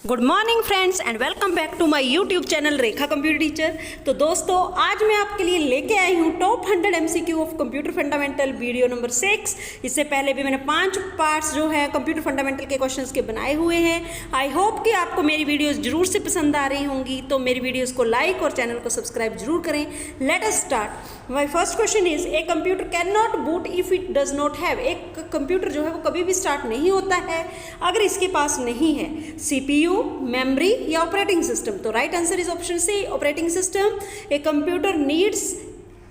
Good morning friends and welcome back to my YouTube channel Rekha computer teacher. तो दोस्तों आज मैं आपके लिए लेके आई हूँ top 100 MCQ of computer fundamental video number 6। इससे पहले भी मैंने 5 पार्ट्स जो है कंप्यूटर फंडामेंटल के क्वेश्चंस के बनाए हुए हैं। आई होप कि आपको मेरी वीडियोस जरूर से पसंद आ रही होंगी, तो मेरी वीडियोज़ को लाइक और चैनल को सब्सक्राइब जरूर करें। Let us start. My first question is a computer can not boot if it does not have. एक कंप्यूटर जो है वो कभी भी स्टार्ट नहीं होता है अगर इसके पास नहीं है सीपीयू, मेमोरी या ऑपरेटिंग सिस्टम। तो right answer is option C, operating system. A computer needs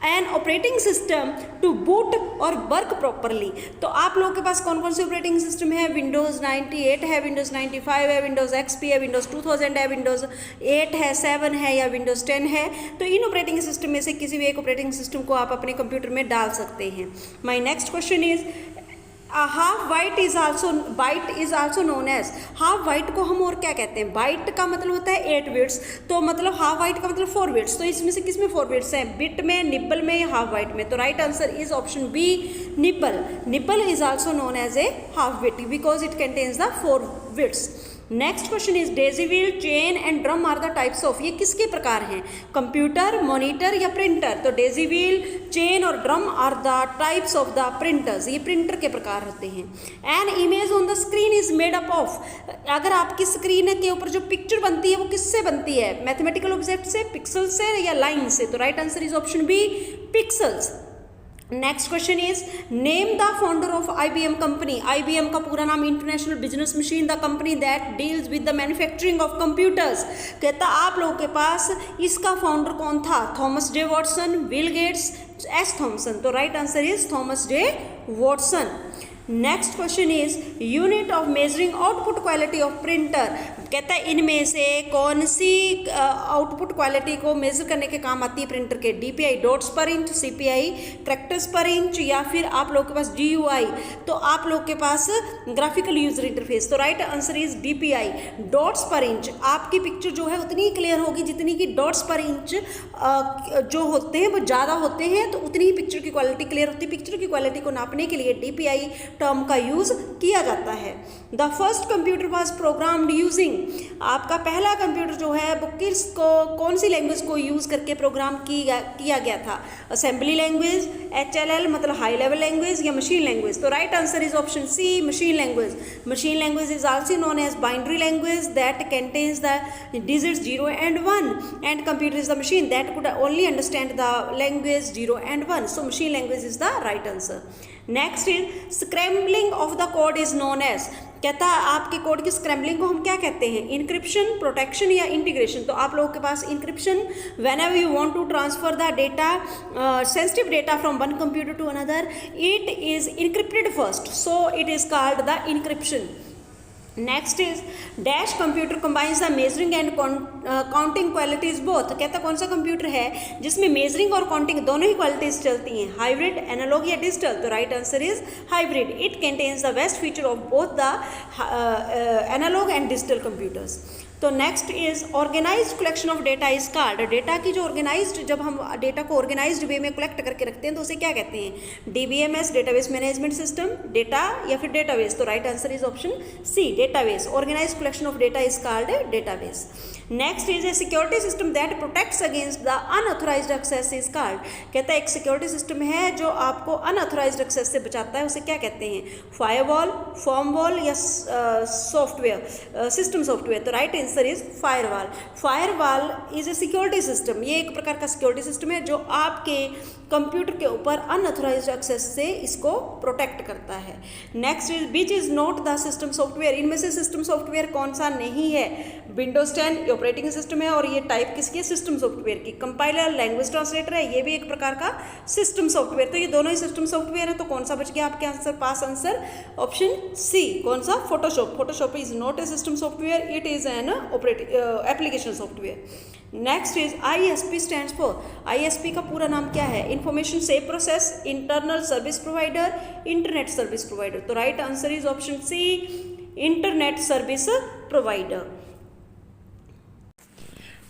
an operating system to boot और वर्क प्रॉपरली। तो आप लोगों के पास कौन कौन से ऑपरेटिंग सिस्टम है? विंडोज़ 98 है, विंडोज़ 95 है, विंडोज़ एक्सपी है, विंडोज़ 2000 है, विंडोज़ 8 है, 7 है या विंडोज़ 10 है। तो इन ऑपरेटिंग सिस्टम में से किसी भी एक ऑपरेटिंग सिस्टम को आप अपने कंप्यूटर में डाल सकते हैं। My next question is half byte is also known as. Half byte को हम और क्या कहते हैं? बाइट का मतलब होता है 8 बिट्स, तो मतलब हाफ बाइट का मतलब 4 बिट्स। तो इसमें से किस में 4 बिट्स हैं? बिट में, निब्बल में या हाफ बाइट में? तो right answer is option B, nibble. Nibble is also known as a half bit because it contains the 4 bits. Next question is daisy wheel, chain and drum are the types of. ये किसके प्रकार हैं? Computer, monitor या printer? तो daisy wheel, chain और drum are the types of the printers. ये printer के प्रकार होते हैं। An image on the screen is made up of. अगर आपकी स्क्रीन के ऊपर जो पिक्चर बनती है वो किससे बनती है? मैथमेटिकल ऑब्जेक्ट से, पिक्सल से या लाइन से? तो right answer is option B, pixels. Next question is name the founder of IBM company. IBM का पूरा नाम international business machine, the company that deals with the manufacturing of computers. कहता आप लोगों के पास इसका फाउंडर कौन था? Thomas J Watson, Bill Gates, S Thomson. तो right answer is Thomas J Watson. Next question is unit of measuring output quality of printer. कहता है इनमें से कौन सी आउटपुट क्वालिटी को मेजर करने के काम आती है प्रिंटर के? DPI डॉट्स पर इंच, CPI कैरेक्टर्स पर इंच या फिर आप लोगों के पास GUI। तो आप लोग के पास ग्राफिकल यूजर इंटरफेस। तो right answer is DPI dots पर इंच। आपकी पिक्चर जो है उतनी ही क्लियर होगी जितनी की डॉट्स पर इंच जो होते हैं वो ज़्यादा होते हैं, तो उतनी ही पिक्चर की क्वालिटी क्लियर होती है। पिक्चर की क्वालिटी को नापने के लिए DPI टर्म का यूज किया जाता है। The first computer was programmed using. आपका पहला कंप्यूटर जो है वो कौन सी लैंग्वेज को यूज करके प्रोग्राम किया गया था? असेंबली लैंग्वेज, HLL मतलब हाई लेवल लैंग्वेज या मशीन लैंग्वेज? तो right answer is option C, machine language. Machine language is also known as binary language that contains the digits 0 and 1 and computer is the machine that could only understand the language 0 and 1। So machine language is the right answer. Next is scrambling of the code is known as. कहता है आपके code की scrambling को हम क्या कहते हैं? Encryption, protection या इंटीग्रेशन? तो आप लोगों के पास encryption, whenever you want to transfer the data, sensitive data from one computer to another, it is encrypted first, so it is called the encryption. Next is dash computer combines the measuring and counting qualities both. कहता कौन सा computer है जिसमें measuring और counting दोनों ही qualities चलती हैं? Hybrid, analog या डिजिटल? तो right answer is hybrid. It contains the best feature of both the analog and digital computers. तो next is organized collection of data is called. Data की जो organised, जब हम डेटा को ऑर्गेनाइज्ड वे में collect करके रखते हैं तो उसे क्या कहते हैं? DBMS database management system, data या फिर डेटाबेस? तो right answer is option C, database. Organized collection of data is called database. Next is a security system that protects against the unauthorized access is called. कहता है एक security system है जो आपको unauthorised access से बचाता है, उसे क्या कहते हैं? फायरवॉल, फर्मवॉल या सॉफ्टवेयर, सिस्टम सॉफ्टवेयर? तो right answer is firewall. Firewall is a security system. ये एक प्रकार का सिक्योरिटी सिस्टम है जो आपके कंप्यूटर के ऊपर अनऑथराइज्ड एक्सेस से इसको प्रोटेक्ट करता है। Next is which is not the system software. इनमें से सिस्टम सॉफ्टवेयर कौन सा नहीं है? विंडोज 10 ऑपरेटिंग सिस्टम है और ये टाइप किसकी? सिस्टम सॉफ्टवेयर की। कंपाइलर, लैंग्वेज ट्रांसलेटर है, ये भी एक प्रकार का सिस्टम सॉफ्टवेयर। तो ये दोनों ही सिस्टम सॉफ्टवेयर है, तो कौन सा बच गया आपके आंसर? पास आंसर ऑप्शन सी। कौन सा? Photoshop. Photoshop is not a system software, it is an application software. Next is ISP stands for. ISP का पूरा नाम क्या है? Information save process, internal service provider, internet service provider? तो right answer is option C, internet service provider.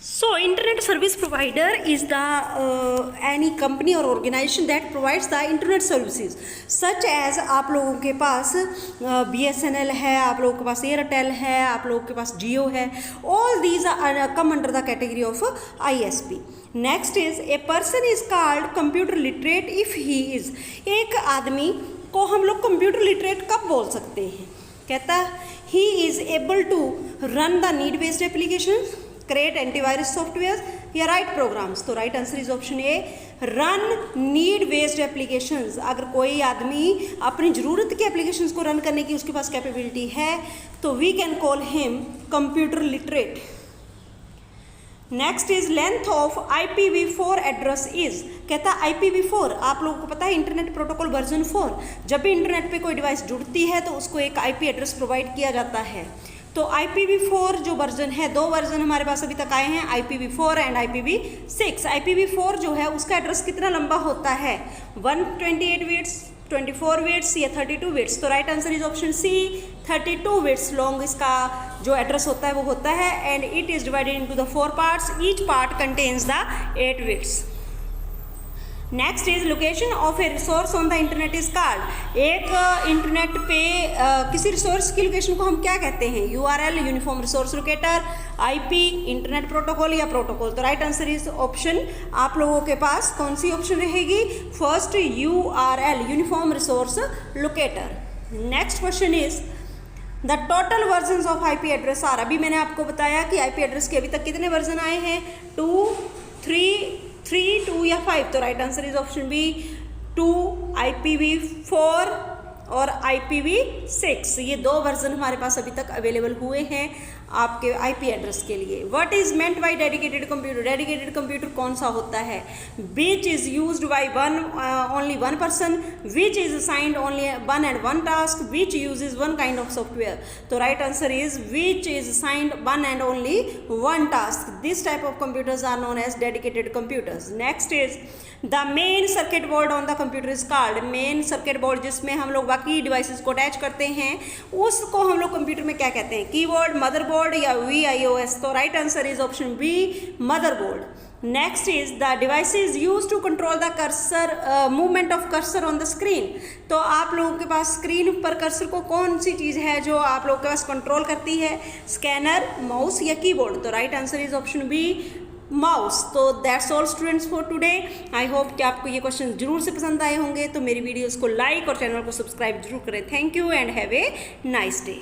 So internet service provider is the any company or organization that provides the internet services such as आप लोगों के पास BSNL है, आप लोगों के पास Airtel है, आप लोगों के पास जियो है, all these are come under the category of ISP. Next is a person is called computer literate if he is, एक आदमी को हम लोग कंप्यूटर लिटरेट कब बोल सकते हैं, कहता he is able to run the need based applications, create antivirus software या राइट प्रोग्राम्स. तो right answer is option A, run need based applications. अगर कोई आदमी अपनी ज़रूरत के एप्लीकेशंस को रन करने की उसके पास कैपेबिलिटी है तो we can call him computer literate. Next is length of IPv4 address is, कहता है IPv4 आप लोगों को पता है इंटरनेट प्रोटोकॉल वर्जन 4, जब भी इंटरनेट पे कोई डिवाइस जुड़ती है तो उसको एक IP एड्रेस प्रोवाइड किया जाता है. तो IPv4 जो वर्जन है, दो वर्जन हमारे पास अभी तक आए हैं, IPv4 एंड IPv6. IPv4 जो है उसका एड्रेस कितना लंबा होता है, 128 बिट्स, 24 बिट्स या 32 बिट्स. तो right answer is option C, 32 bits long इसका जो एड्रेस होता है वो होता है. And it is divided into the 4 parts, each part contains the 8 bits. Next is location of a resource on the internet is called, एक internet पे किसी रिसोर्स की लोकेशन को हम क्या कहते हैं, URL uniform resource locator, IP internet protocol या प्रोटोकॉल. तो राइट आंसर इज ऑप्शन, आप लोगों के पास कौन सी ऑप्शन रहेगी, first URL uniform resource locator. Next question is the total version of IP address are. अभी मैंने आपको बताया कि IP एड्रेस के अभी तक कितने वर्जन आए हैं, 2, 3, 2 या 5. तो right answer is option B, 2, IPv4 और IPv6. ये दो वर्जन हमारे पास अभी तक अवेलेबल हुए हैं आपके IP एड्रेस के लिए. What is meant by dedicated computer, dedicated computer कौन सा होता है, which is used by only one person, which is assigned only one and one task, which uses one kind of software. तो right answer is which is assigned one and only one task. This type of computers are known as dedicated computers. Next is the main circuit board on the computer is called, main circuit board जिसमें हम लोग बाकी devices को attach करते हैं उसको हम लोग कंप्यूटर में क्या कहते हैं, कीबोर्ड, मदरबोर्ड या VIOS. तो right answer is option B, motherboard. Next is the device is use to control the cursor, movement of cursor on the screen. तो आप लोगों के पास स्क्रीन पर कर्सर को कौन सी चीज़ है जो आप लोगों के पास कंट्रोल करती है, स्कैनर, माउस या कीबोर्ड. तो right answer is option B, mouse. तो that's all students for today. I hope कि आपको ये क्वेश्चन जरूर से पसंद आए होंगे. तो मेरी वीडियोस को लाइक और चैनल को सब्सक्राइब जरूर करें. Thank you and have a nice day.